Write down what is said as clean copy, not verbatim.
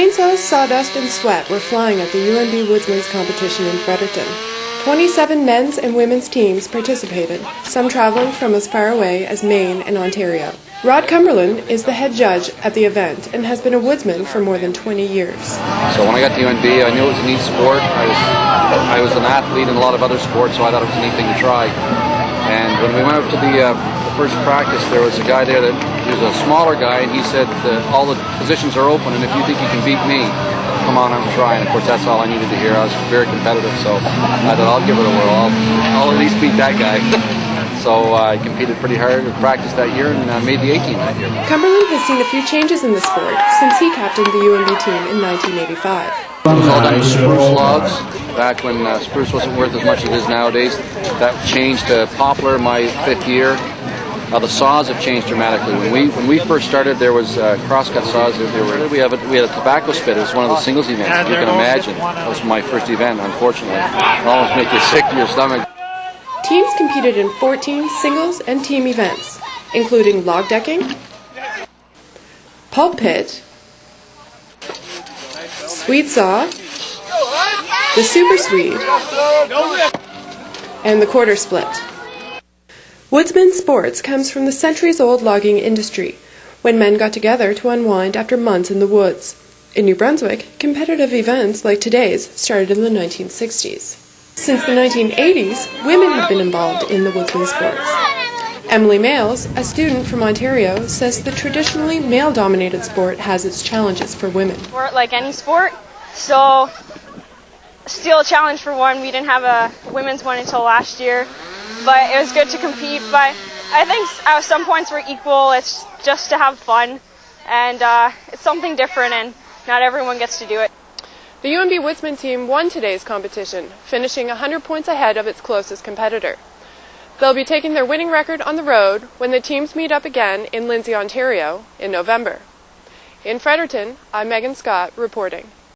Chainsaws, sawdust, and sweat were flying at the UNB Woodsman's competition in Fredericton. 27 men's and women's teams participated, some traveling from as far away as Maine and Ontario. Rod Cumberland is the head judge at the event and has been a woodsman for more than 20 years. So when I got to UNB, I knew it was a neat sport. I was an athlete in a lot of other sports, so I thought it was a neat thing to try. And when we went up to the first practice, there was a guy there that he was a smaller guy, and he said all the positions are open, and if you think you can beat me, come on out and try. And of course, that's all I needed to hear. I was very competitive, so I thought I'll give it a whirl. I'll at least beat that guy. So I competed pretty hard and practiced that year and made the A-team that year. Cumberland has seen a few changes in the sport since he captained the UNB team in 1985. It was all done with spruce logs. Back when spruce wasn't worth as much as it is nowadays, that changed to poplar my 5th year. The saws have changed dramatically. When we first started, there was crosscut saws. We had a tobacco spit. It was one of the singles events. You can imagine. That was my first event, unfortunately. It almost make you sick to your stomach. Teams competed in 14 singles and team events, including log decking, pulp pit, Swede saw, the super Swede, and the quarter split. Woodsman sports comes from the centuries-old logging industry, when men got together to unwind after months in the woods. In New Brunswick, competitive events like today's started in the 1960s. Since the 1980s, women have been involved in the woodsman sports. Emily Males, a student from Ontario, says the traditionally male-dominated sport has its challenges for women. Sport like any sport, so still a challenge for one. We didn't have a women's one until last year, but it was good to compete. But I think at some points we're equal. It's just to have fun, and it's something different, and not everyone gets to do it. The UNB Woodsman team won today's competition, finishing 100 points ahead of its closest competitor. They'll be taking their winning record on the road when the teams meet up again in Lindsay, Ontario in November. In Fredericton, I'm Meghan Scott reporting.